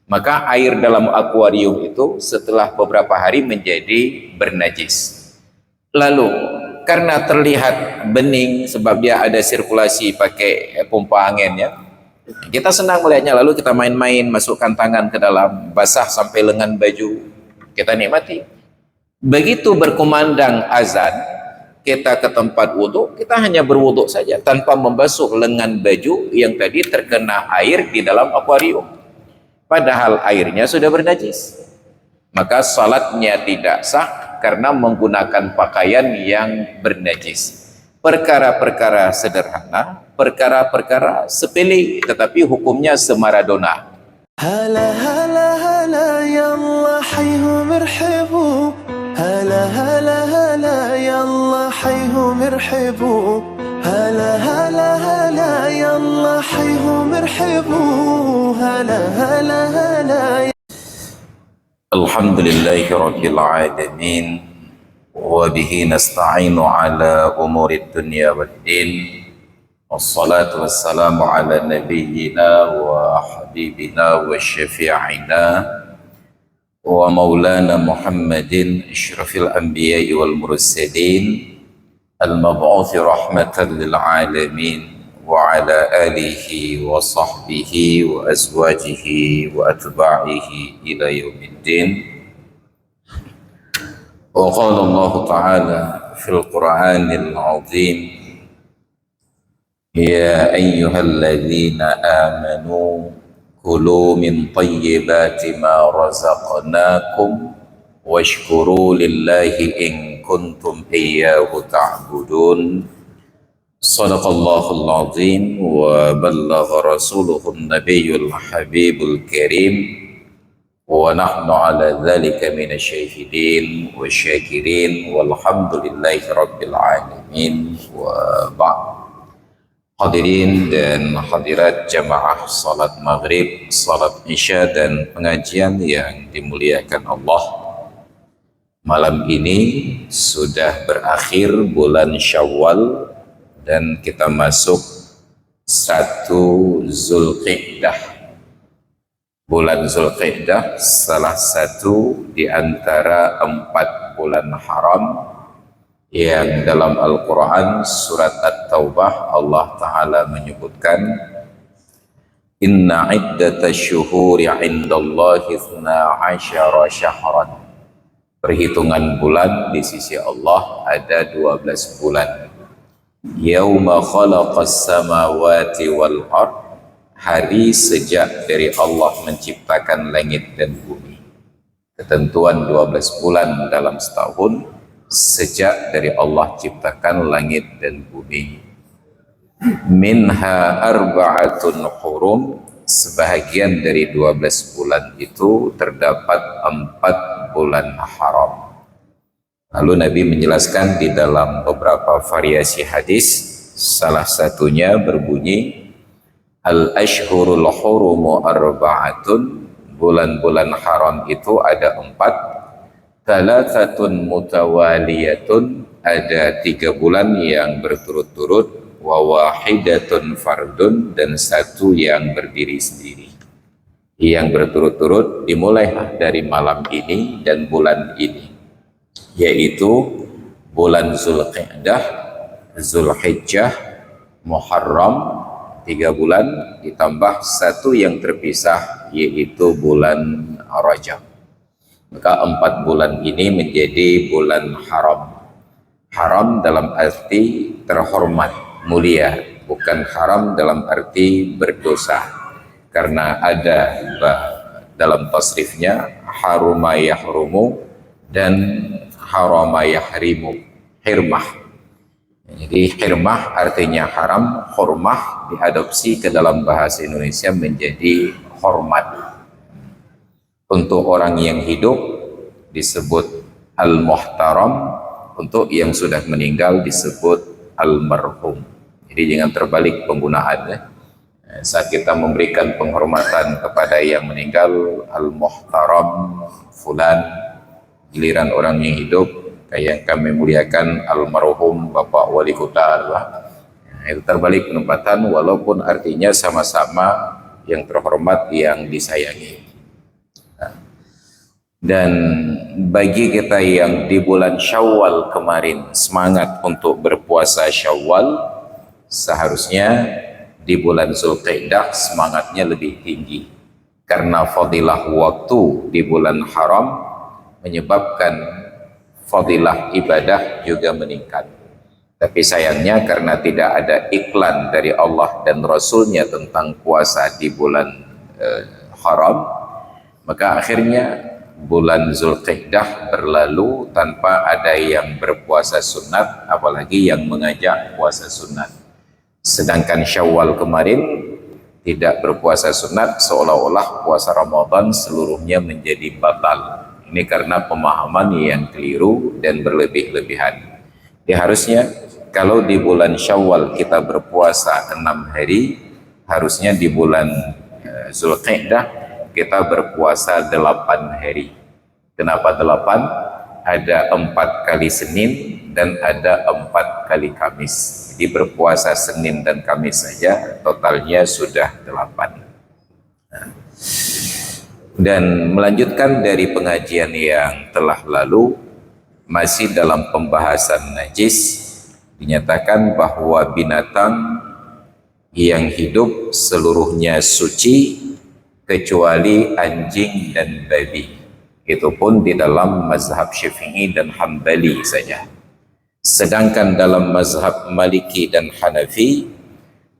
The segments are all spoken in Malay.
Maka air dalam akuarium itu setelah beberapa hari menjadi bernajis. Lalu karena terlihat bening sebab dia ada sirkulasi pakai pompa anginnya, kita senang melihatnya, lalu kita main-main, masukkan tangan ke dalam, basah sampai lengan baju, kita nikmati. Begitu berkumandang azan, kita ke tempat wudhu, kita hanya berwudhu saja tanpa membasuh lengan baju yang tadi terkena air di dalam akuarium, padahal airnya sudah bernajis. Maka salatnya tidak sah karena menggunakan pakaian yang bernajis. Perkara-perkara sederhana, perkara-perkara sepele, tetapi hukumnya semaradona. هلا هلا هلا يلا حيهم ارحبوا هلا هلا هلا يلا حيهم ارحبوا هلا هلا هلا يلا حيهم ارحبوا هلا هلا هلا. Alhamdulillahi Rabbil Alamin, wa bihi nasta'inu ala umuri dunya waddin, wassalatu wassalamu ala nabiyyina wa habibina wa syafi'ina wa maulana Muhammadin asyrafil anbiya'i wal mursalin al-mab'uthi rahmatan lil alamin wa ala alihi wa sahbihi wa azwajihi wa atba'ihi ila yaumiddin. Wa qala Allah ta'ala fil Qur'anil 'azim, ya ayyuhalladzina amanu kulu min thayyibati ma razaqnakum washkuru lillahi in kuntum iyyahu ta'budun. Sadaqallahul azim wa ballagha rasuluhun nabiyyul habibul karim wa nahnu ala dhalika minasyahidin wa syakirin walhamdulillahi rabbil alamin wa ba'd. Hadirin dan hadirat jamaah salat maghrib, salat isya dan pengajian yang dimuliakan Allah, malam ini sudah berakhir bulan Syawal dan kita masuk 1 Zulqa'dah. Bulan Zulqa'dah salah satu di antara 4 bulan haram yang dalam Al-Quran surat At-Taubah Allah Ta'ala menyebutkan, inna iddatasyuhuri indallahi 12 syahran. Perhitungan bulan di sisi Allah ada 12 bulan. Yauma khalaqas samawati wal ard, hari sejak dari Allah menciptakan langit dan bumi. Ketentuan 12 bulan dalam setahun sejak dari Allah ciptakan langit dan bumi. Minha arba'atun hurum, sebahagian dari 12 bulan itu terdapat 4 bulan haram. Lalu Nabi menjelaskan di dalam beberapa variasi hadis, salah satunya berbunyi, al-ashhurul hurumu arba'atun, bulan-bulan haram itu ada 4, thalathatun mutawaliyatun, ada 3 bulan yang berturut-turut, wa wahidatun fardun, dan 1 yang berdiri sendiri. Yang berturut-turut dimulailah dari malam ini dan bulan ini, yaitu bulan Zulqa'dah, Zulhijjah, Muharram, 3 bulan ditambah 1 yang terpisah yaitu bulan Rajab. Maka 4 bulan ini menjadi bulan haram. Haram dalam arti terhormat, mulia, bukan haram dalam arti berdosa, karena ada dalam tasrifnya haruma yahrumu dan harama yahrimu, hirmah. Jadi hirmah artinya haram, hormah diadopsi ke dalam bahasa Indonesia menjadi hormat. Untuk orang yang hidup disebut al-muhtaram, untuk yang sudah meninggal disebut al-marhum. Jadi jangan terbalik penggunaannya. Saat kita memberikan penghormatan kepada yang meninggal, al-muhtaram fulan, giliran orang yang hidup kayak kami muliakan almarhum Bapak Wali Kota, itu terbalik penempatan, walaupun artinya sama-sama yang terhormat, yang disayangi. Dan bagi kita yang di bulan Syawal kemarin semangat untuk berpuasa Syawal, seharusnya di bulan Zulqa'dah semangatnya lebih tinggi, karena fadilah waktu di bulan haram menyebabkan fadilah ibadah juga meningkat. Tapi sayangnya karena tidak ada iklan dari Allah dan Rasulnya tentang puasa di bulan haram, maka akhirnya bulan Zulqa'dah berlalu tanpa ada yang berpuasa sunat, apalagi yang mengajak puasa sunat. Sedangkan Syawal kemarin tidak berpuasa sunat, seolah-olah puasa Ramadan seluruhnya menjadi batal. Ini karena pemahaman yang keliru dan berlebih-lebihan. Ya, harusnya kalau di bulan Syawal kita berpuasa 6 hari, harusnya di bulan Zulqa'dah kita berpuasa 8 hari. Kenapa 8? Ada 4 kali Senin dan ada 4 kali Kamis. Jadi berpuasa Senin dan Kamis saja totalnya sudah 8. Dan melanjutkan dari pengajian yang telah lalu, masih dalam pembahasan najis, dinyatakan bahwa binatang yang hidup seluruhnya suci kecuali anjing dan babi. Itu pun di dalam mazhab Syafi'i dan Hambali saja. Sedangkan dalam mazhab Maliki dan Hanafi,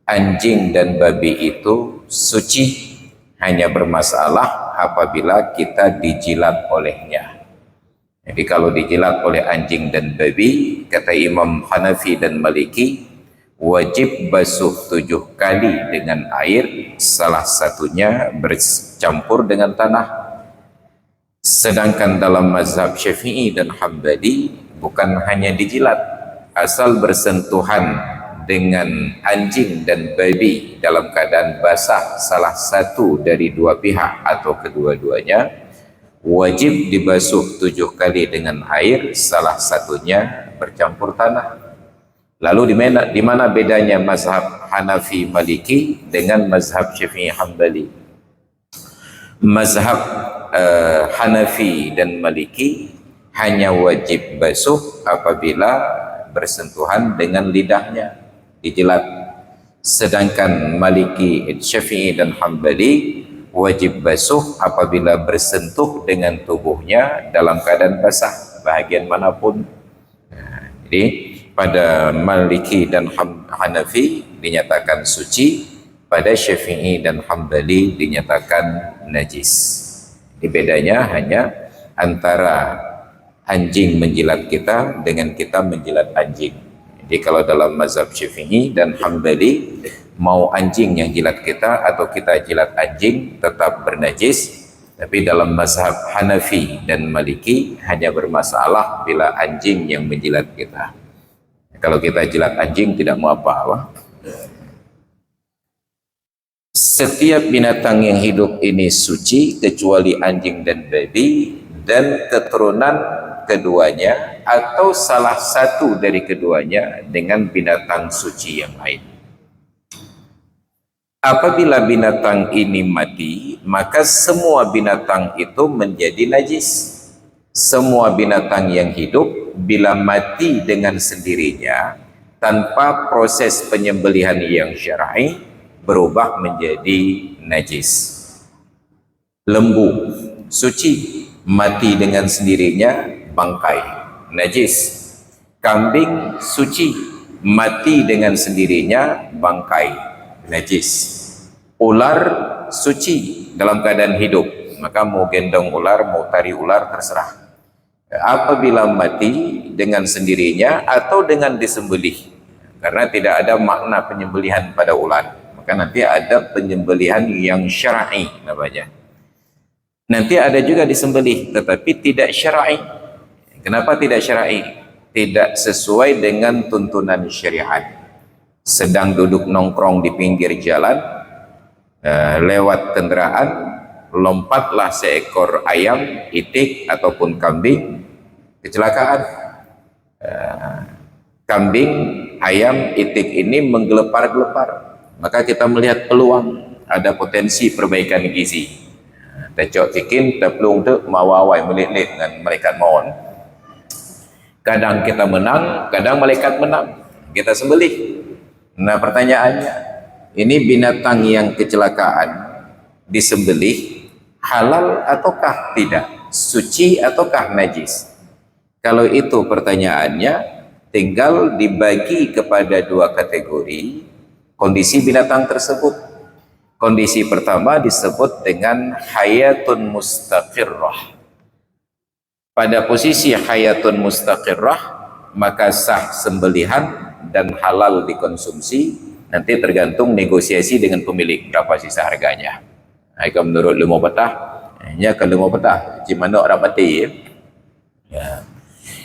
anjing dan babi itu suci, hanya bermasalah apabila kita dijilat olehnya. Jadi kalau dijilat oleh anjing dan babi, kata Imam Hanafi dan Maliki, wajib basuh 7 kali dengan air, salah satunya bercampur dengan tanah. Sedangkan dalam mazhab Syafi'i dan Hambali, bukan hanya dijilat, asal bersentuhan dengan anjing dan babi dalam keadaan basah salah satu dari dua pihak atau kedua-duanya, wajib dibasuh 7 kali dengan air, salah satunya bercampur tanah. Lalu di mana bedanya mazhab Hanafi Maliki dengan mazhab Syafi'i Hambali? Mazhab Hanafi dan Maliki hanya wajib basuh apabila bersentuhan dengan lidahnya, dijilat. Sedangkan Maliki, Syafi'i dan Hambali wajib basuh apabila bersentuh dengan tubuhnya dalam keadaan basah bahagian manapun. Jadi pada Maliki dan Hanafi dinyatakan suci, pada Syafi'i dan Hambali dinyatakan najis. Ini bedanya hanya antara anjing menjilat kita dengan kita menjilat anjing. Jadi kalau dalam mazhab Syafi'i dan Hambali, mau anjing yang jilat kita atau kita jilat anjing tetap bernajis. Tapi dalam mazhab Hanafi dan Maliki hanya bermasalah bila anjing yang menjilat kita. Kalau kita jilat anjing tidak mau apa-apa. Setiap binatang yang hidup ini suci kecuali anjing dan babi dan keturunan keduanya atau salah satu dari keduanya dengan binatang suci yang lain. Apabila binatang ini mati, maka semua binatang itu menjadi najis. Semua binatang yang hidup bila mati dengan sendirinya tanpa proses penyembelihan yang syar'i berubah menjadi najis. Lembu suci, mati dengan sendirinya bangkai, najis. Kambing suci, mati dengan sendirinya bangkai, najis. Ular suci dalam keadaan hidup, maka mau gendong ular, mau tari ular terserah. Apabila mati dengan sendirinya atau dengan disembelih, karena tidak ada makna penyembelihan pada ular, maka nanti ada penyembelihan yang syar'i namanya. Nanti ada juga disembelih tetapi tidak syar'i. Kenapa tidak syar'i? Tidak sesuai dengan tuntunan syariat. Sedang duduk nongkrong di pinggir jalan, lewat kendaraan, lompatlah seekor ayam, itik ataupun kambing, kecelakaan. Kambing, ayam, itik ini menggelepar-gelepar, maka kita melihat peluang ada potensi perbaikan gizi. Tecok tikin, tepelung tu mawawai melit-lit dengan malaikat maut. Kadang kita menang, kadang malaikat menang. Kita sembelih. Nah pertanyaannya, ini binatang yang kecelakaan disembelih halal ataukah tidak? Suci ataukah najis? Kalau itu pertanyaannya, tinggal dibagi kepada dua kategori kondisi binatang tersebut. Kondisi pertama disebut dengan hayatun mustaqirrah. Pada posisi hayatun mustaqirrah, maka sah sembelihan dan halal dikonsumsi. Nanti tergantung negosiasi dengan pemilik berapa sisa harganya. Jika menurut ilmu petah, ya kalau ilmu petah, gimana orang mati ya.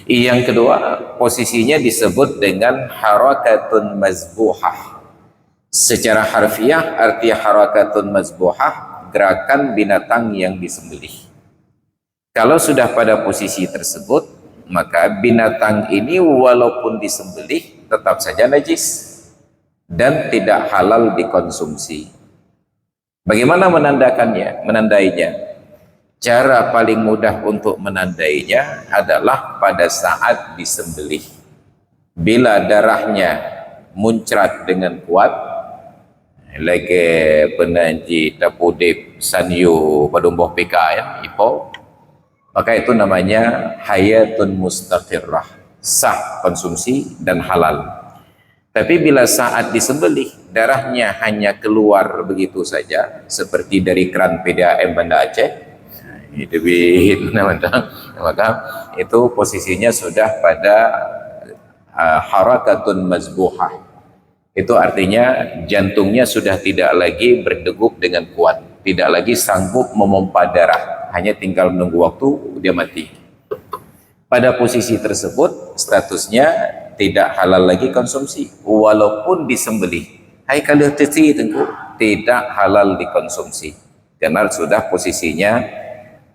Yang kedua, posisinya disebut dengan harakatun mazbuhah. Secara harfiah, arti harakatun mazbuhah, gerakan binatang yang disembelih. Kalau sudah pada posisi tersebut, maka binatang ini walaupun disembelih, tetap saja najis dan tidak halal dikonsumsi. Bagaimana menandainya? Cara paling mudah untuk menandainya adalah pada saat disembelih. Bila darahnya muncrat dengan kuat, lagi penanji tapudip sanyu padumboh pika ya, ipo, maka itu namanya hayatun mustaqirrah, sah konsumsi dan halal. Tapi bila saat disembelih darahnya hanya keluar begitu saja seperti dari keran PDAM Banda Aceh, itu maka itu posisinya sudah pada harakatun mazbuhah. Itu artinya jantungnya sudah tidak lagi berdegup dengan kuat, tidak lagi sanggup memompa darah, hanya tinggal menunggu waktu dia mati. Pada posisi tersebut statusnya tidak halal lagi konsumsi walaupun disembelih. Hai kalau tidak halal dikonsumsi karena sudah posisinya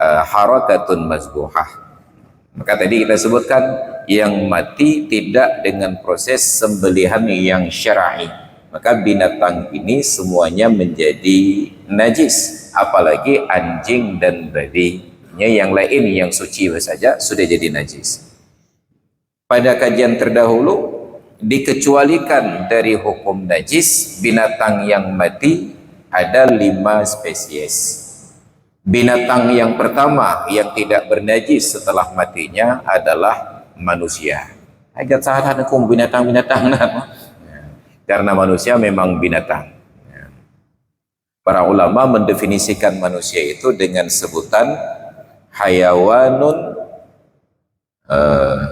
harakatun mazbuhah. Maka tadi kita sebutkan yang mati tidak dengan proses sembelihan yang syar'i, maka binatang ini semuanya menjadi najis, apalagi anjing dan babi. Yang lain yang suci saja sudah jadi najis. Pada kajian terdahulu dikecualikan dari hukum najis binatang yang mati ada 5 spesies. Binatang yang pertama yang tidak bernajis setelah matinya adalah manusia. Agak salah hukum binatang-binatang karena manusia memang binatang. Para ulama mendefinisikan manusia itu dengan sebutan hayawanun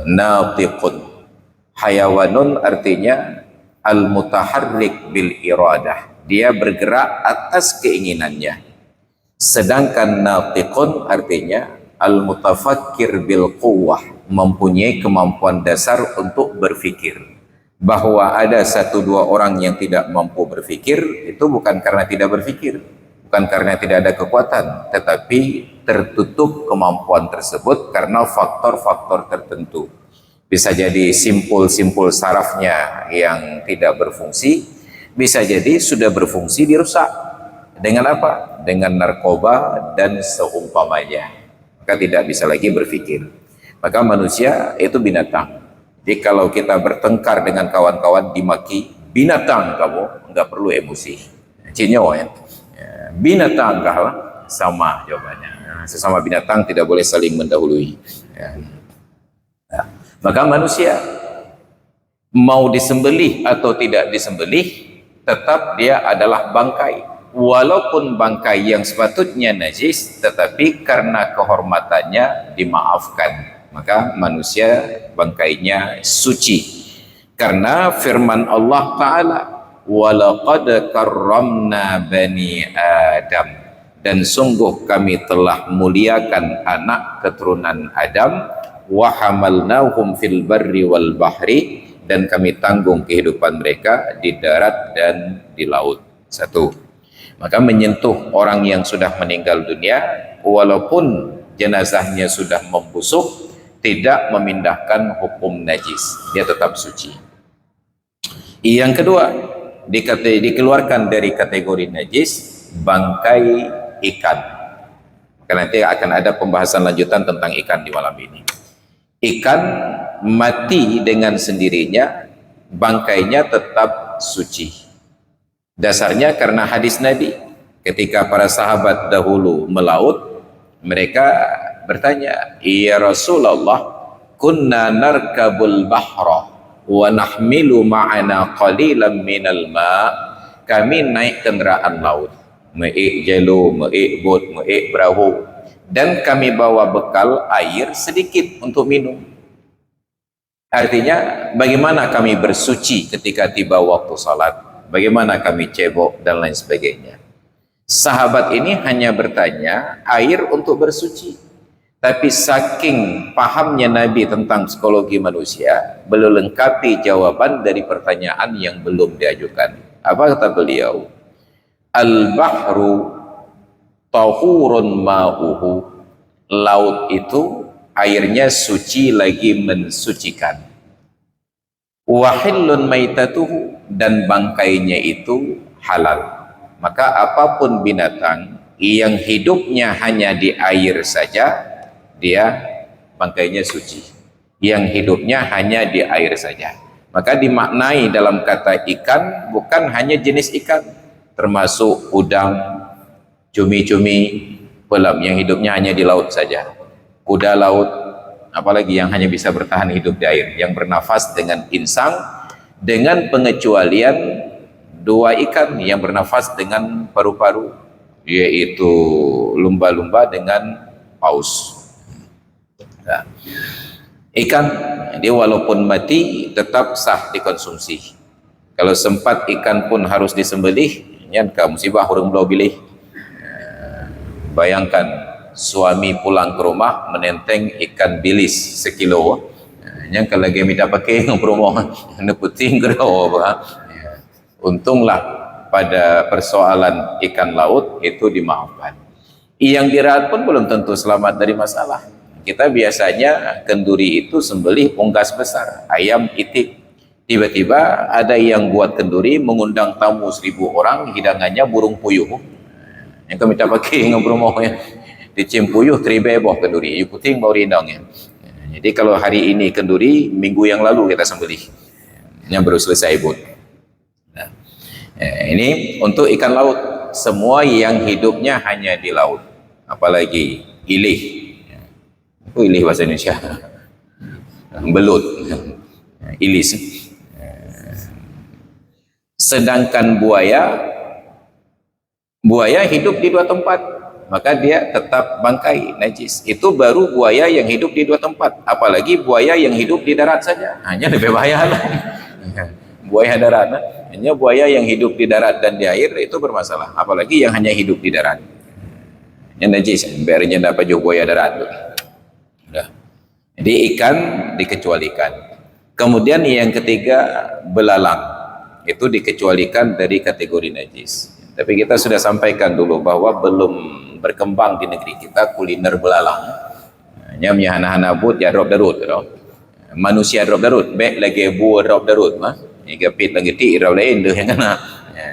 natiqun. Hayawanun artinya al-mutaharrik bil iradah. Dia bergerak atas keinginannya. Sedangkan natiqun artinya al-mutafakkir bil quwwah, mempunyai kemampuan dasar untuk berfikir. Bahwa ada 1-2 orang yang tidak mampu berfikir, itu bukan karena tidak berfikir, bukan karena tidak ada kekuatan, tetapi tertutup kemampuan tersebut karena faktor-faktor tertentu. Bisa jadi simpul-simpul sarafnya yang tidak berfungsi, bisa jadi sudah berfungsi dirusak. Dengan apa? Dengan narkoba dan seumpamanya. Maka tidak bisa lagi berfikir. Maka manusia itu binatang. Jadi kalau kita bertengkar dengan kawan-kawan dimaki, binatang kamu, enggak perlu emosi. Cinyo ya. Binatang kah? Sama jawabannya. Sesama binatang tidak boleh saling mendahului. Maka manusia mau disembelih atau tidak disembelih, tetap dia adalah bangkai. Walaupun bangkai yang sepatutnya najis, tetapi karena kehormatannya dimaafkan, maka manusia bangkainya suci. Karena firman Allah Ta'ala, walaqad karramna bani Adam, dan sungguh kami telah muliakan anak keturunan Adam, wa hamalnahum fil barri wal bahri, dan kami tanggung kehidupan mereka di darat dan di laut. 1. Maka menyentuh orang yang sudah meninggal dunia, walaupun jenazahnya sudah membusuk, tidak memindahkan hukum najis, dia tetap suci. Yang kedua, dikeluarkan dari kategori najis bangkai ikan. Karena nanti akan ada pembahasan lanjutan tentang ikan di malam ini. Ikan mati dengan sendirinya, bangkainya tetap suci. Dasarnya karena hadis Nabi, ketika para sahabat dahulu melaut, mereka bertanya, "Ya Rasulullah, kunna narkabul bahra wa nahmilu ma'ana qalilan minal ma'." Kami naik kenderaan laut, meik jelo, meik bot, meik perahu, dan kami bawa bekal air sedikit untuk minum. Artinya, bagaimana kami bersuci ketika tiba waktu salat, bagaimana kami cebok dan lain sebagainya. Sahabat ini hanya bertanya air untuk bersuci, tapi saking pahamnya Nabi tentang psikologi manusia, belum lengkapi jawaban dari pertanyaan yang belum diajukan. Apa kata beliau? Al-bahru tahurun ma'uhu. Laut itu airnya suci lagi mensucikan. Wahillun maitatuhu, dan bangkainya itu halal. Maka apapun binatang yang hidupnya hanya di air saja, dia bangkainya suci. Yang hidupnya hanya di air saja. Maka dimaknai dalam kata ikan bukan hanya jenis ikan, termasuk udang, cumi-cumi, pelam yang hidupnya hanya di laut saja, kuda laut, apalagi yang hanya bisa bertahan hidup di air, yang bernafas dengan insang, dengan pengecualian dua ikan yang bernafas dengan paru-paru, yaitu lumba-lumba dengan paus. Nah, ikan dia walaupun mati tetap sah dikonsumsi. Kalau sempat ikan pun harus disembelih, nyanka musibah orang belau bilih. Bayangkan suami pulang ke rumah menenteng ikan bilis sekilo, nyanka lagi minta pakai rumah neputing gerau. Untunglah pada persoalan ikan laut itu dimaafkan. Yang dirawat pun belum tentu selamat dari masalah. Kita biasanya kenduri itu sembelih unggas besar, ayam itik. Tiba-tiba ada yang buat kenduri mengundang tamu 1000 orang, hidangannya burung puyuh. Yang kami tak pakai ngobrol mau ya. Dicim puyuh teribeboh kenduri, you puting bau rindang ya. Jadi kalau hari ini kenduri, minggu yang lalu kita sembelih. Yang baru selesai buat. Nah, ini untuk ikan laut, semua yang hidupnya hanya di laut, apalagi ilih. Ilih bahasa Indonesia, belut, ilis. Sedangkan buaya hidup di dua tempat, maka dia tetap bangkai najis. Itu baru buaya yang hidup di dua tempat, apalagi buaya yang hidup di darat saja, hanya lebih bahaya lah. Buaya darat, hanya buaya yang hidup di darat dan di air itu bermasalah, apalagi yang hanya hidup di darat, yang najis. Biarnya dapat juga buaya darat. Jadi ikan dikecualikan. Kemudian yang ketiga, belalang, itu dikecualikan dari kategori najis. Tapi kita sudah sampaikan dulu bahwa belum berkembang di negeri kita kuliner belalang. Hanya hana-hana but ya drop darut, manusia drop darut, baik lagi buah drop darut, gapit lagi ti irau lain deh yang kena.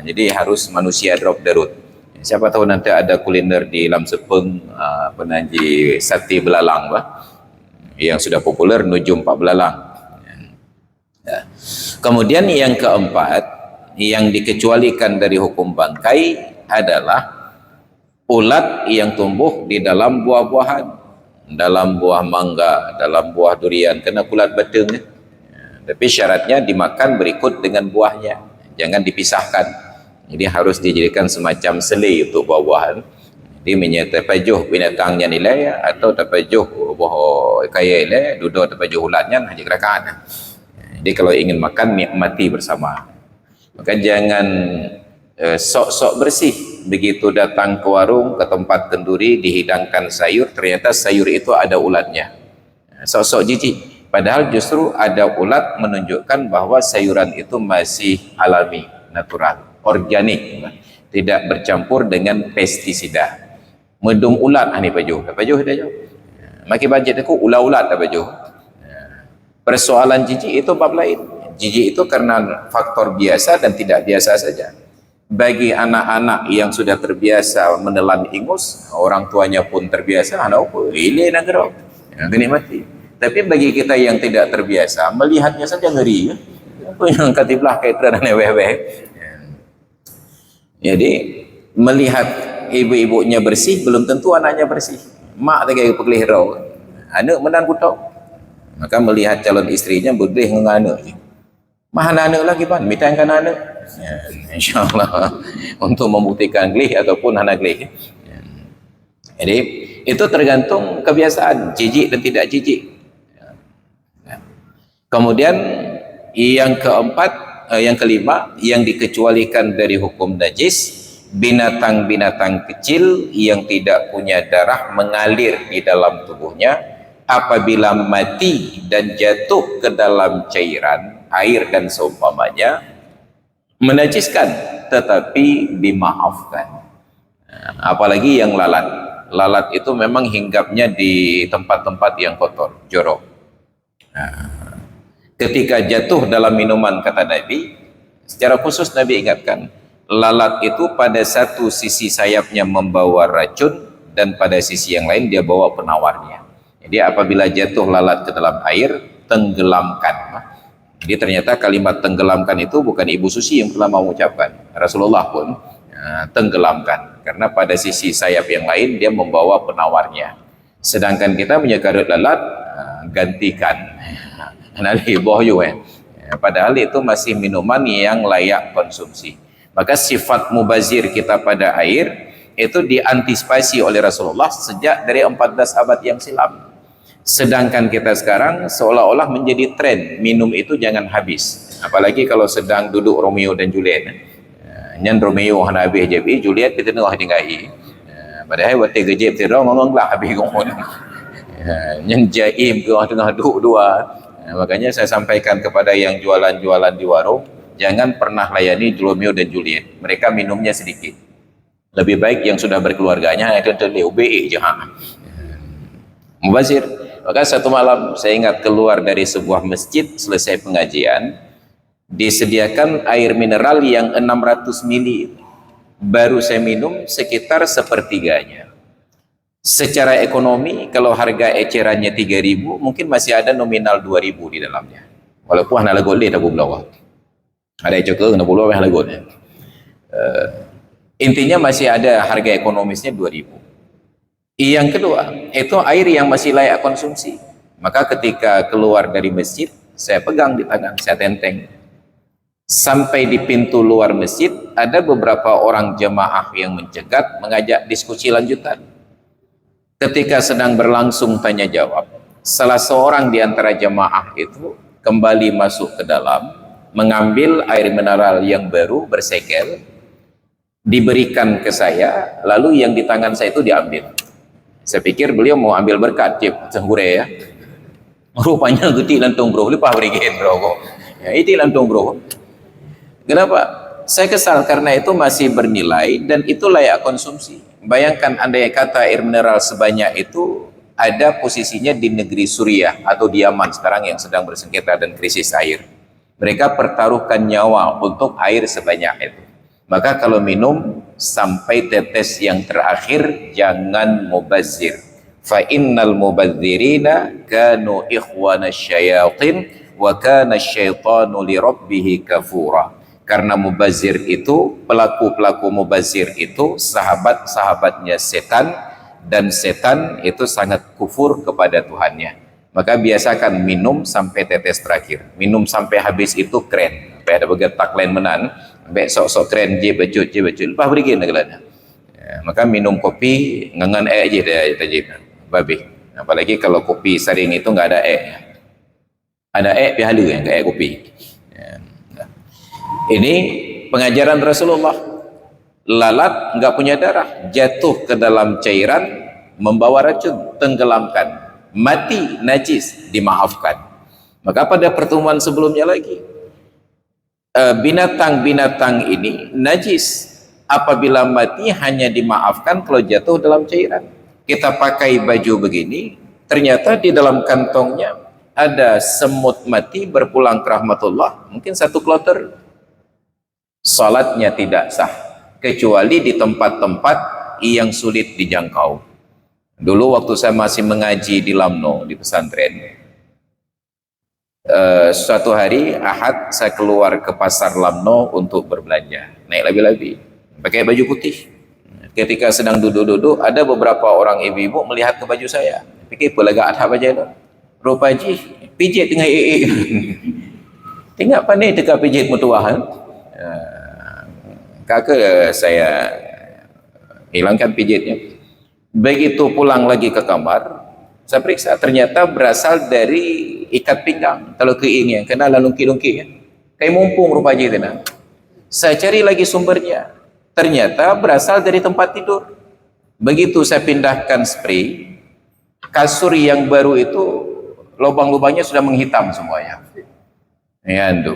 Jadi harus manusia drop darut. Siapa tahu nanti ada kuliner di Lam Sepeng, penaji sate belalang, yang sudah populer nujum pak belalang. Ya. Kemudian yang keempat, yang dikecualikan dari hukum bangkai adalah ulat yang tumbuh di dalam buah-buahan, dalam buah mangga, dalam buah durian, kena ulat beteng. Ya. Tapi syaratnya dimakan berikut dengan buahnya, jangan dipisahkan. Jadi harus dijadikan semacam selai untuk buah-buahan. Dia menyatapajuh binatangnya nilai atau tapajuh buah kaya nilai, duduk tapajuh ulatnya hanya gerakan. Jadi kalau ingin makan nikmati bersama. Maka jangan sok-sok bersih begitu datang ke warung, ke tempat kenduri dihidangkan sayur, ternyata sayur itu ada ulatnya. Sok-sok jijik. Padahal justru ada ulat menunjukkan bahwa sayuran itu masih alami, natural, organik, tidak bercampur dengan pestisida. Medum ulat ani pajuh dah jo. Maki budget aku ulat-ulat dah pajuh. Persoalan jijik itu bab lain. Jijik itu karena faktor biasa dan tidak biasa saja. Bagi anak-anak yang sudah terbiasa menelan ingus, orang tuanya pun terbiasa, anak apa? Ini nak gerak. Nanti nikmati. Tapi bagi kita yang tidak terbiasa, melihatnya saja ngeri. Ya? Apa yang katiblah kaitran dan weh-weh. Jadi melihat ibu-ibunya bersih belum tentu anaknya bersih. Mak tak kaya pekelihara. Anak menan kutok. Maka melihat calon istrinya boleh dengan anak. Mahal anak lagi pan, mitangkan anak. Ya, InsyaAllah untuk membuktikan glih ataupun anak glih. Ya. Jadi itu tergantung kebiasaan, jijik dan tidak jijik. Ya. Kemudian yang keempat, yang kelima, yang dikecualikan dari hukum najis, binatang-binatang kecil yang tidak punya darah mengalir di dalam tubuhnya apabila mati dan jatuh ke dalam cairan air dan seumpamanya menajiskan tetapi dimaafkan. Apalagi yang lalat itu memang hinggapnya di tempat-tempat yang kotor, jorok. Ketika jatuh dalam minuman, kata Nabi, secara khusus Nabi ingatkan, lalat itu pada satu sisi sayapnya membawa racun dan pada sisi yang lain dia bawa penawarnya. Jadi apabila jatuh lalat ke dalam air, tenggelamkan. Jadi ternyata kalimat tenggelamkan itu bukan Ibu Susi yang telah mengucapkan, Rasulullah pun tenggelamkan, karena pada sisi sayap yang lain dia membawa penawarnya. Sedangkan kita menyekarut lalat, gantikan. Nanti bohyu padahal itu masih minuman yang layak konsumsi. Maka sifat mubazir kita pada air itu diantisipasi oleh Rasulullah sejak dari 14 abad yang silam. Sedangkan kita sekarang seolah-olah menjadi tren minum itu jangan habis. Apalagi kalau sedang duduk Romeo dan Juliet. Nyan Romeo hana habis jadi Juliet kita tengah tinggai. Padahal waktu gejep tu ngomong lah habis ngomong. Nyan jaim ke tengah duduk dua. Makanya saya sampaikan kepada yang jualan-jualan di warung, jangan pernah layani Romeo dan Juliet. Mereka minumnya sedikit. Lebih baik yang sudah berkeluarganya itu UBE jangan. Mubazir. Maka satu malam saya ingat keluar dari sebuah masjid selesai pengajian, disediakan air mineral yang 600 mili. Baru saya minum sekitar sepertiganya. Secara ekonomi kalau harga ecerannya 3.000 mungkin masih ada nominal 2.000 di dalamnya. Walaupun hana lagu le tak bulawa. Ada cukup hana bulawa hana lagu. Intinya masih ada harga ekonomisnya 2.000. Yang kedua, itu air yang masih layak konsumsi. Maka ketika keluar dari masjid, saya pegang di tangan, saya tenteng. Sampai di pintu luar masjid, ada beberapa orang jemaah yang mencegat, mengajak diskusi lanjutan. Ketika sedang berlangsung tanya jawab, salah seorang di antara jemaah itu kembali masuk ke dalam, mengambil air mineral yang baru, bersekel, diberikan ke saya, lalu yang di tangan saya itu diambil. Saya pikir beliau mau ambil berkat cip sengkure ya. Rupanya gede lantung bro, lupa berikan bro. Ya, itu lantung bro. Kenapa? Saya kesal karena itu masih bernilai dan itu layak konsumsi. Bayangkan andai kata air mineral sebanyak itu ada posisinya di negeri Suriah atau di Yaman sekarang yang sedang bersengketa dan krisis air. Mereka pertaruhkan nyawa untuk air sebanyak itu. Maka kalau minum sampai tetes yang terakhir jangan mubazir. Fa innal mubazirina kanu ikhwana syayatin wa kana syaitanu li rabbih kafura. Karena mubazir itu, pelaku-pelaku mubazir itu sahabat-sahabatnya setan dan setan itu sangat kufur kepada Tuhannya. Maka biasakan minum sampai tetes terakhir. Minum sampai habis itu keren. Sampai ada begetak lain menan. Besok-sok keren je becut lepas berikan negelanya. Maka minum kopi ngangan je dia tajib babi. Apalagi kalau kopi saring itu enggak ada ada pihala yang kayak kopi. Ini pengajaran Rasulullah. Lalat enggak punya darah, jatuh ke dalam cairan, membawa racun, tenggelamkan, mati najis, dimaafkan. Maka pada pertemuan sebelumnya lagi, binatang-binatang ini najis apabila mati hanya dimaafkan kalau jatuh dalam cairan. Kita pakai baju begini, ternyata di dalam kantongnya ada semut mati berpulang ke rahmatullah, mungkin 1 kloter. salatnya tidak sah kecuali di tempat-tempat yang sulit dijangkau. Dulu waktu saya masih mengaji di Lamno, di pesantren, suatu hari Ahad saya keluar ke pasar Lamno untuk berbelanja, naik labi-labi pakai baju putih. Ketika sedang duduk-duduk, ada beberapa orang ibu-ibu melihat ke baju saya, fikir apa lagak adhab aja tu, rupa ji pijit tengah tengok pandai teka pijit mutuah. Kakak saya hilangkan pijitnya. Begitu pulang lagi ke kamar, saya periksa, ternyata berasal dari ikat pinggang. Kalau keingnya, kena lungki-lungki ya. Kayak mumpung rupanya itu. Saya cari lagi sumbernya. Ternyata berasal dari tempat tidur. Begitu saya pindahkan spray, kasur yang baru itu lubang-lubangnya sudah menghitam semuanya. Ya, itu.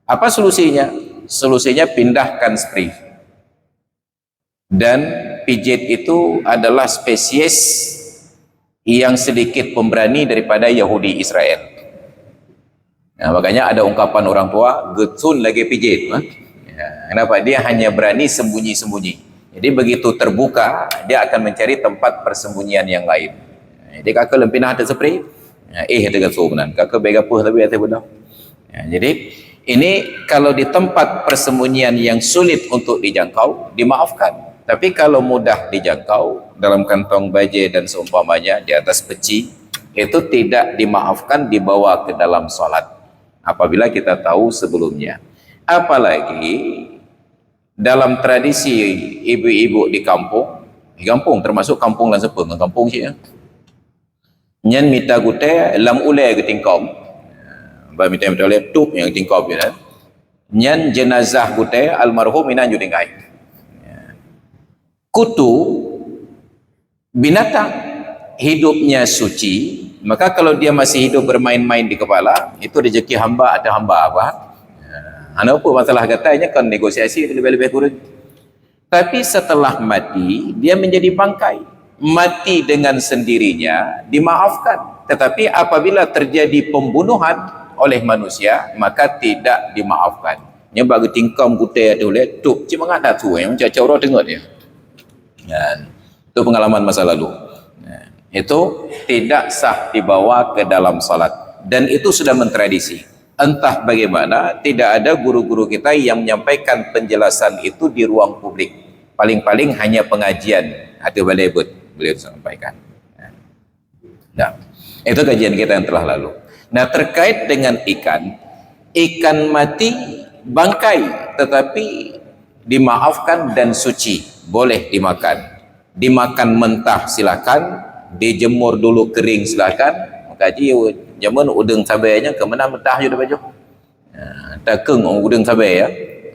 Apa solusinya? Solusinya pindahkan spray. Dan pijit itu adalah spesies yang sedikit pemberani daripada Yahudi Israel. Nah, makanya ada ungkapan orang tua, getun lagi pijit. Ya, kenapa? Dia hanya berani sembunyi-sembunyi. Jadi begitu terbuka, dia akan mencari tempat persembunyian yang lain. Jadi kakak lempinah ada spray, ada getun benar. Kakak begapus tapi ada benar. Ya, jadi ini kalau di tempat persembunyian yang sulit untuk dijangkau, dimaafkan. Tapi kalau mudah dijangkau, dalam kantong baje dan seumpamanya, di atas peci, itu tidak dimaafkan dibawa ke dalam solat. Apabila kita tahu sebelumnya. Apalagi dalam tradisi ibu-ibu di kampung termasuk kampung lan sepeng, kampung sih ya. Nyan mita gute lam ule ke tingkom. Ba mita laptop yang tingkom ya. Nyan jenazah gute almarhum inan judingai. Kutu binatang hidupnya suci, maka kalau dia masih hidup bermain-main di kepala, itu rezeki hamba ada hamba apa? Ana apa masalah katanya kan negosiasi lebih-lebih kurang. Tapi setelah mati dia menjadi bangkai, mati dengan sendirinya dimaafkan. Tetapi apabila terjadi pembunuhan oleh manusia, maka tidak dimaafkan. Nya bagi tingkam kutai tu letup cuma ada tu yang cacau orang tengok dia. Dan itu pengalaman masa lalu. Itu tidak sah dibawa ke dalam salat, dan itu sudah mentradisi. Entah bagaimana, tidak ada guru-guru kita yang menyampaikan penjelasan itu di ruang publik. Paling-paling hanya pengajian atau balebut beliau sampaikan. Nah, itu kajian kita yang telah lalu. Nah, terkait dengan ikan mati bangkai tetapi dimaafkan dan suci, boleh dimakan mentah silakan, dijemur dulu kering silakan. Makaji zaman udang sabainya ke mana mentah je dah baju. Takeng udang sabai ya.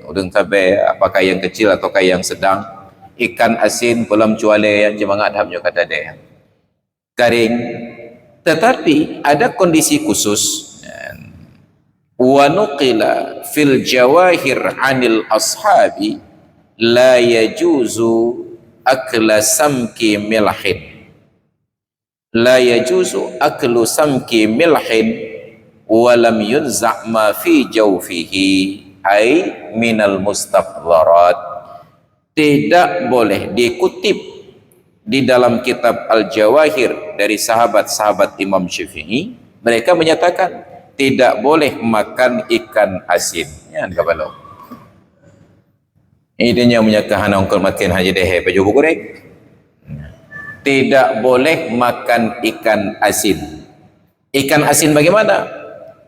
Udang sabai apakah yang kecil ataukah yang sedang, ikan asin pelam cuale yang jemangat hamnya kata dia. Kering. Tetapi ada kondisi khusus. Wa nuqila fil jawahir 'anil ashabi la yajuzu akla samki milhin. La yajuzu aklu samki milhin wa lam yunza' ma fi jawfihi ay minal mustaqdharat. Tidak boleh dikutip di dalam kitab Al-Jawahir dari sahabat-sahabat Imam Syafi'i, mereka menyatakan tidak boleh makan ikan asin. Ya, kabalau. Ini yang menyatakan ongkol makin haji deh baju goreng. Tidak boleh makan ikan asin. Ikan asin bagaimana?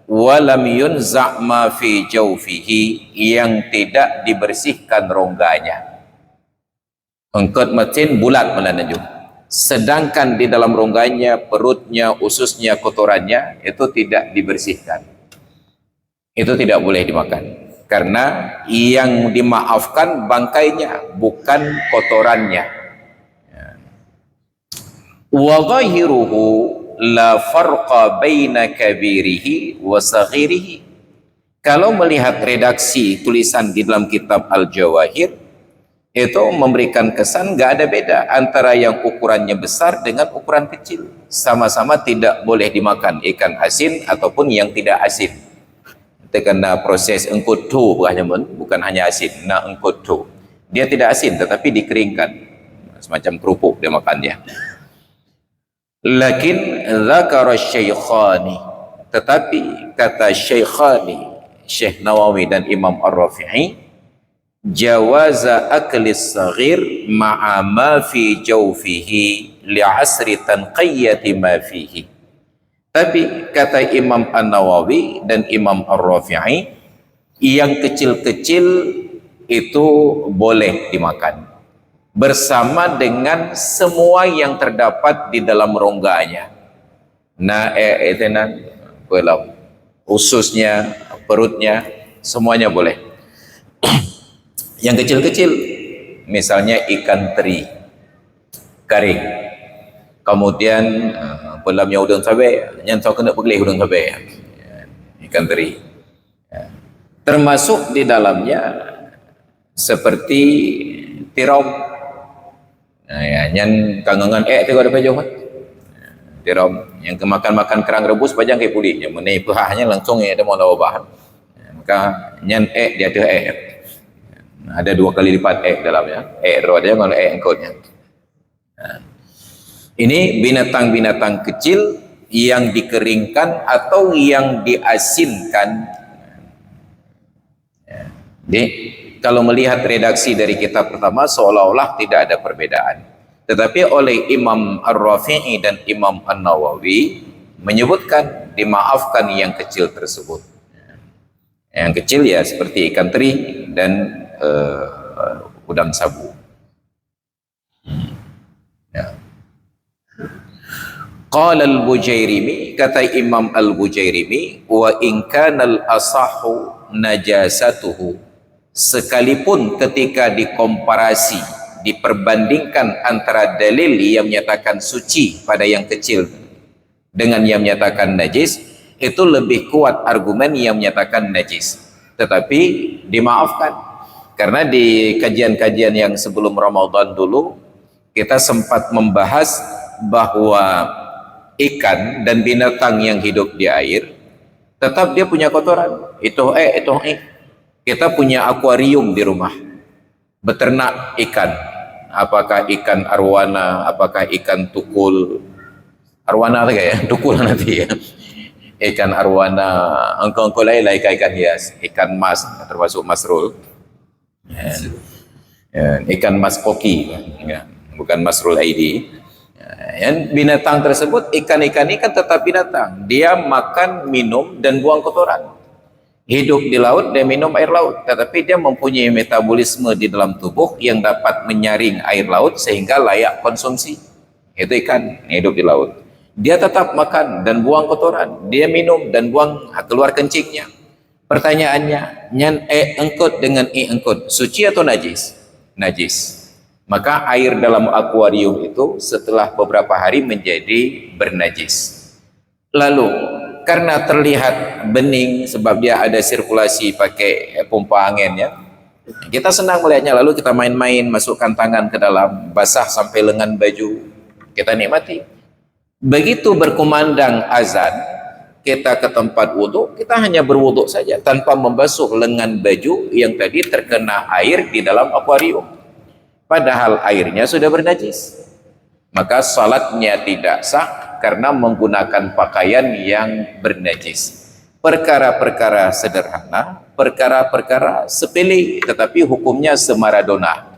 Walam yunza' ma fi jawfihi, yang tidak dibersihkan rongganya. Ongkot makin bulat melanaju. Sedangkan di dalam rongganya, perutnya, ususnya, kotorannya itu tidak dibersihkan. Itu tidak boleh dimakan. Karena yang dimaafkan bangkainya, bukan kotorannya. Wa zahiruhu la farqa baina kabirihi wa saghirihi. Kalau melihat redaksi tulisan di dalam kitab Al-Jawahir, itu memberikan kesan gak ada beda antara yang ukurannya besar dengan ukuran kecil. Sama-sama tidak boleh dimakan ikan asin ataupun yang tidak asin. terkena proses engkut tu bukan hanya asin, nak engkut tu. Dia tidak asin tetapi dikeringkan. Semacam kerupuk dia makan dia. Lakin zakara syaikhani, tetapi kata syaikhani, Syekh Nawawi dan Imam Ar-Rafi'i, jawaza aklis saghir ma'a ma fi jawfihi li'asri tanqiyati ma fihi. Tapi kata Imam An-Nawawi dan Imam Ar-Rafi'i, yang kecil-kecil itu boleh dimakan bersama dengan semua yang terdapat di dalam rongganya. Nah, ususnya, perutnya, semuanya boleh. Yang kecil-kecil, misalnya ikan teri kering, kemudian pelamnya udang sabai, yang tahu kena pegelih udang sabai, ikan teri, termasuk di dalamnya seperti tiram, yang kangengan tengok ada pejauh, tiram yang kemakan-makan kerang rebus pajang ke pulihnya, menai pehahnya langsung ada mau lawa maka nyan di atas ada 2 kali lipat dalamnya, ada dengan engkotnya. Ini binatang-binatang kecil yang dikeringkan atau yang diasinkan. Jadi kalau melihat redaksi dari kitab pertama seolah-olah tidak ada perbedaan. Tetapi oleh Imam Ar-Rafi'i dan Imam An-Nawawi menyebutkan dimaafkan yang kecil tersebut. Yang kecil ya seperti ikan teri dan udang sabu. Ya. Qala al-Bujairimi, kata Imam al-Bujairimi, wa in kana al-asahu najasatuhu, sekalipun ketika dikomparasi, diperbandingkan antara dalil yang menyatakan suci pada yang kecil dengan yang menyatakan najis, itu lebih kuat argumen yang menyatakan najis, tetapi dimaafkan. Karena di kajian-kajian yang sebelum Ramadan dulu kita sempat membahas bahwa ikan dan binatang yang hidup di air tetap dia punya kotoran. Itu kita punya akuarium di rumah, beternak ikan, apakah ikan arwana, apakah ikan tukul, arwana lagi ya, tukul nanti ya, ikan arwana, engkau lain lah ikan hias, ikan mas termasuk masrul, ikan mas koki, bukan masrul ID. Yang binatang tersebut, ikan-ikan ini kan tetap binatang, dia makan, minum dan buang kotoran, hidup di laut dan minum air laut, tetapi dia mempunyai metabolisme di dalam tubuh yang dapat menyaring air laut sehingga layak konsumsi. Itu ikan hidup di laut, dia tetap makan dan buang kotoran, dia minum dan buang keluar kencingnya. Pertanyaannya, nyan engkut dengan engkut suci atau najis? Najis. Maka air dalam akuarium itu setelah beberapa hari menjadi bernajis. Lalu karena terlihat bening sebab dia ada sirkulasi pakai pompa angin ya, kita senang melihatnya, lalu kita main-main, masukkan tangan ke dalam, basah sampai lengan baju, kita nikmati. Begitu berkumandang azan, kita ke tempat wudhu, kita hanya berwudhu saja tanpa membasuh lengan baju yang tadi terkena air di dalam akuarium, padahal airnya sudah bernajis. Maka salatnya tidak sah karena menggunakan pakaian yang bernajis. Perkara-perkara sederhana, perkara-perkara sepele, tetapi hukumnya semaradona.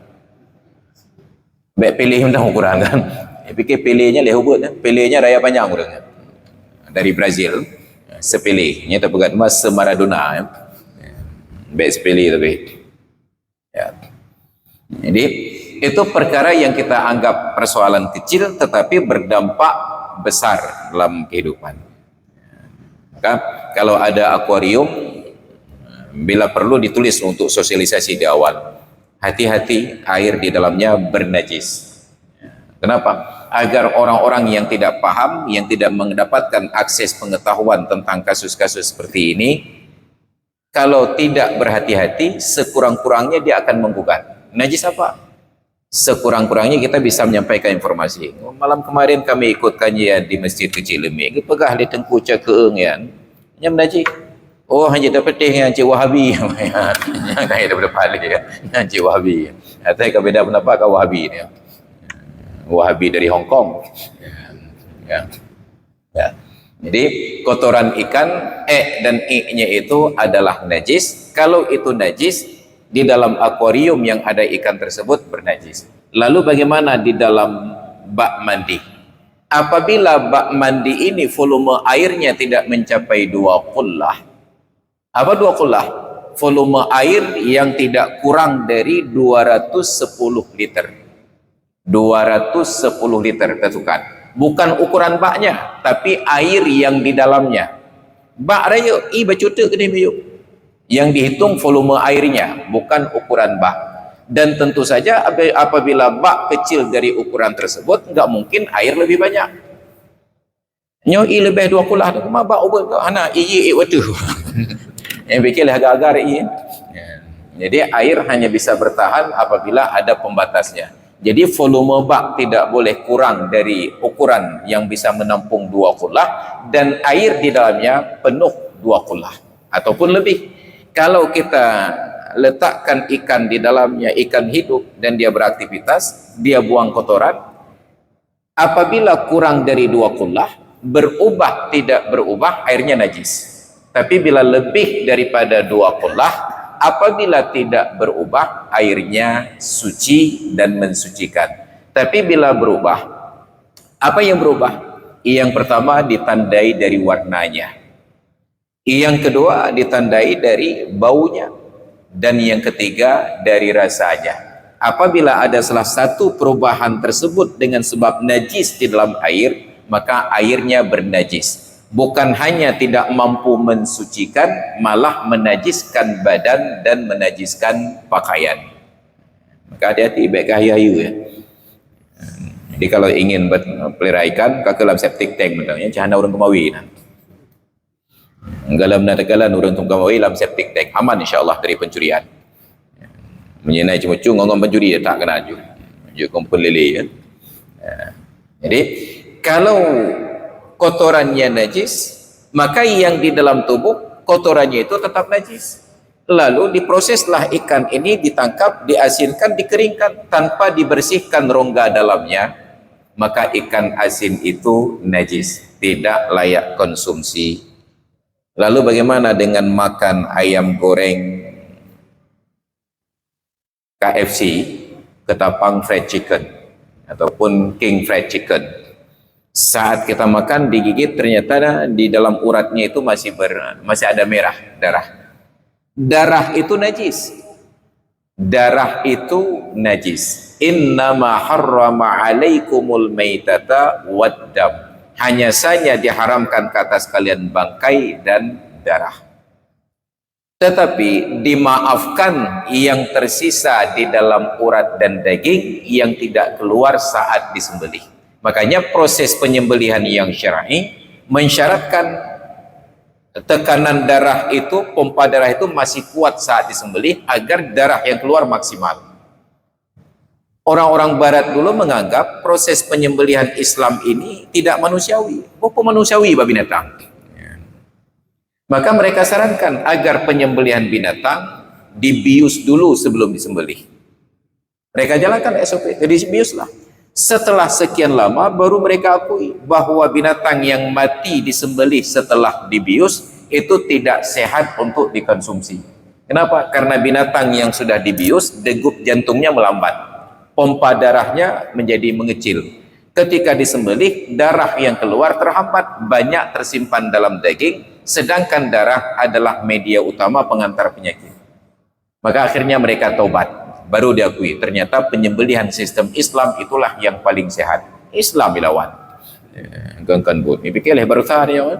Baik pilih undang ukuran kan, fikir pilihnya lehubut, pilihnya raya panjang urangnya dari Brazil, sepele nya terpegat mas semaradona, baik sepele tapi ya. Jadi itu perkara yang kita anggap persoalan kecil tetapi berdampak besar dalam kehidupan. Maka kalau ada akuarium, bila perlu ditulis untuk sosialisasi di awal, hati-hati air di dalamnya bernajis. Kenapa? Agar orang-orang yang tidak paham, yang tidak mendapatkan akses pengetahuan tentang kasus-kasus seperti ini, kalau tidak berhati-hati, sekurang-kurangnya dia akan menggugat. Najis apa? Sekurang-kurangnya kita bisa menyampaikan informasi. Malam kemarin kami ikut kajian di Masjid Kecil Lemik, pegah di tengku keeng yan, yang najis. Oh, hanya dapat dengan Cik Wahabi. Yang kaya daripada Pali ya. Yang Cik Wahabi. Atau yang beda pendapat kau Wahabi ni. Wahabi dari Hong Kong. Ya. Ya. Jadi kotoran ikan dan i-nya itu adalah najis. Kalau itu najis, di dalam akuarium yang ada ikan tersebut bernajis. Lalu bagaimana di dalam bak mandi? Apabila bak mandi ini volume airnya tidak mencapai 2 qullah. Apa 2 qullah? Volume air yang tidak kurang dari 210 liter. 210 liter, tentukan. Bukan ukuran baknya, tapi air yang di dalamnya. Bak raya, bacuta ke ni bayuk. Yang dihitung volume airnya, bukan ukuran bak. Dan tentu saja apabila bak kecil dari ukuran tersebut, enggak mungkin air lebih banyak. Nyoi lebih 2 qullah tu, ma bak ubah anak waktu. Yang fikirlah agak-agak ini. Jadi air hanya bisa bertahan apabila ada pembatasnya. Jadi volume bak tidak boleh kurang dari ukuran yang bisa menampung 2 qullah, dan air di dalamnya penuh 2 qullah ataupun lebih. Kalau kita letakkan ikan di dalamnya, ikan hidup, dan dia beraktivitas, dia buang kotoran, apabila kurang dari 2 qullah, berubah tidak berubah, airnya najis. Tapi bila lebih daripada 2 qullah, apabila tidak berubah, airnya suci dan mensucikan. Tapi bila berubah, apa yang berubah? Yang pertama ditandai dari warnanya, yang kedua ditandai dari baunya, dan yang ketiga dari rasanya. Apabila ada salah satu perubahan tersebut dengan sebab najis di dalam air, maka airnya bernajis. Bukan hanya tidak mampu mensucikan, malah menajiskan badan dan menajiskan pakaian. Maka hati-hati baik hayu ya. Jadi kalau ingin pelihara ikan, ke dalam septic tank bentuknya, jangan orang kemawi. Galam natagalan orang kemawi dalam septic tank, aman insyaAllah dari pencurian. Menyenai cemucu, ngomong pencuri dia tak kena juga. Juga kumpul lele ya. Jadi kalau kotorannya najis, maka yang di dalam tubuh kotorannya itu tetap najis. Lalu diproseslah ikan ini, ditangkap, diasinkan, dikeringkan tanpa dibersihkan rongga dalamnya, maka ikan asin itu najis, tidak layak konsumsi. Lalu bagaimana dengan makan ayam goreng KFC, ketapang fried chicken ataupun king fried chicken? Saat kita makan, digigit, ternyata di dalam uratnya itu masih ada merah, darah. Darah itu najis. Darah itu najis. Innama harrama alaikumul maitata waddam. Hanya saja diharamkan ke atas kalian bangkai dan darah. Tetapi dimaafkan yang tersisa di dalam urat dan daging yang tidak keluar saat disembelih. Makanya proses penyembelihan yang syar'i mensyaratkan tekanan darah itu, pompa darah itu masih kuat saat disembelih agar darah yang keluar maksimal. Orang-orang barat dulu menganggap proses penyembelihan Islam ini tidak manusiawi. Apa manusiawi babi binatang? Maka mereka sarankan agar penyembelihan binatang dibius dulu sebelum disembelih. Mereka jalankan SOP, jadi biuslah. Setelah sekian lama baru mereka akui bahwa binatang yang mati disembelih setelah dibius itu tidak sehat untuk dikonsumsi. Kenapa? Karena binatang yang sudah dibius, degup jantungnya melambat, pompa darahnya menjadi mengecil. Ketika disembelih, darah yang keluar terhambat, banyak tersimpan dalam daging, sedangkan darah adalah media utama pengantar penyakit. Maka akhirnya mereka taubat, baru diakui ternyata penyembelihan sistem Islam itulah yang paling sehat. Islam dilawan. Gangkan buat ni fikirlah baru tadi ya.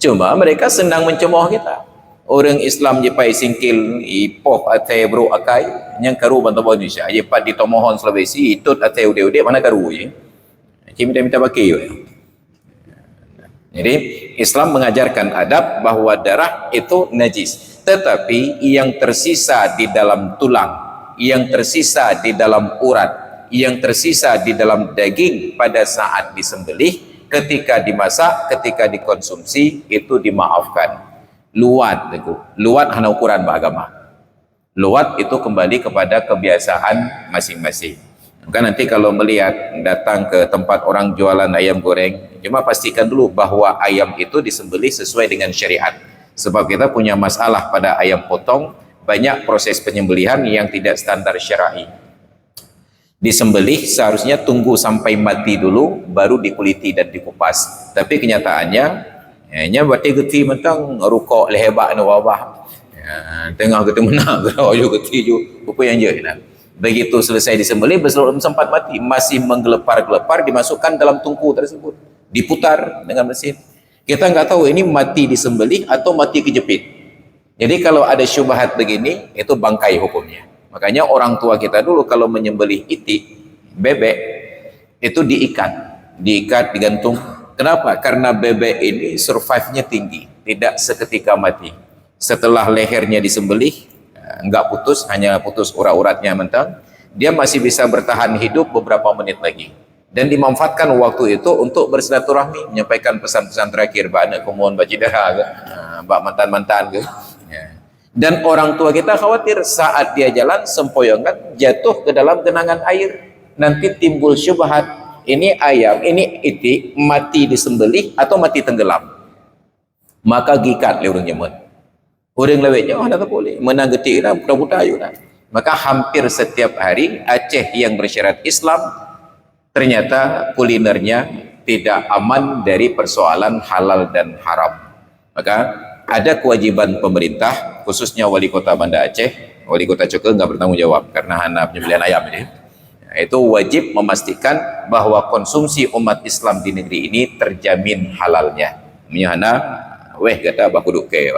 Cuma mereka senang mencemooh kita. Orang Islam je pai singkil ipoh atai bro akai yang karu bantu Indonesia. Je pat ditomohon Sulawesi itut atai ude-ude mana karu je. Kita minta pakai yo. Jadi Islam mengajarkan adab bahwa darah itu najis. Tetapi yang tersisa di dalam tulang, yang tersisa di dalam urat, yang tersisa di dalam daging pada saat disembelih, ketika dimasak, ketika dikonsumsi, itu dimaafkan. luat itu. Luat hanya ukuran beragama. Luat itu kembali kepada kebiasaan masing-masing. Maka nanti kalau melihat datang ke tempat orang jualan ayam goreng, cuma pastikan dulu bahwa ayam itu disembelih sesuai dengan syariat. Sebab kita punya masalah pada ayam potong, banyak proses penyembelihan yang tidak standar syar'i. Disembelih seharusnya tunggu sampai mati dulu, baru dikuliti dan dikupas. Tapi kenyataannya, hanya bati geti mentang rukuk lehebak na wabah. Tengah kita menang, kita geti ju, apa yang je nak. Begitu selesai disembelih, belum sempat mati, masih menggelepar-gelepar, dimasukkan dalam tungku tersebut, diputar dengan mesin. Kita nggak tahu ini mati disembelih atau mati kejepit. Jadi kalau ada syubhat begini, itu bangkai hukumnya. Makanya orang tua kita dulu kalau menyembelih itik, bebek, itu diikat, digantung. Kenapa? Karena bebek ini survive-nya tinggi, tidak seketika mati. Setelah lehernya disembelih, enggak putus, hanya putus urat-uratnya mentang, dia masih bisa bertahan hidup beberapa menit lagi. Dan dimanfaatkan waktu itu untuk bersilaturahmi, menyampaikan pesan-pesan terakhir, Mbak anak kumun, Mbak Cidara, Mbak mantan-mantan ke. Dan orang tua kita khawatir saat dia jalan sempoyongan jatuh ke dalam genangan air, nanti timbul syubhat, ini ayam, ini itik mati disembelih atau mati tenggelam. Maka gikat le urang nyemun. Urang lewetnya ada tak boleh menang getik dah buta-buta ayu dah. Maka hampir setiap hari Aceh yang bersyarat Islam ternyata kulinernya tidak aman dari persoalan halal dan haram. Maka ada kewajiban pemerintah, khususnya wali kota Banda Aceh, wali kota Coke nggak bertanggung jawab karena hanya penyembelihan ayam ini. Itu wajib memastikan bahwa konsumsi umat Islam di negeri ini terjamin halalnya. Menyana, weh kata bakuduk ke,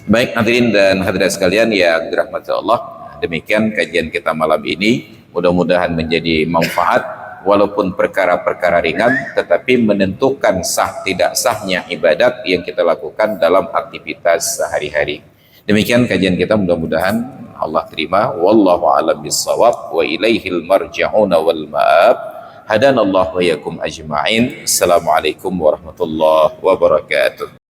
Baik hadirin dan hadirat sekalian yang dirahmati Allah, demikian kajian kita malam ini. Mudah-mudahan menjadi manfaat, walaupun perkara-perkara ringan, tetapi menentukan sah tidak sahnya ibadat yang kita lakukan dalam aktivitas sehari-hari. Demikian kajian kita, mudah-mudahan Allah terima. Wallahu a'lam bissawab wa ilaihil marja'una wal ma'ab. Hadanallahu wa yakum ajma'in. Assalamualaikum warahmatullahi wabarakatuh.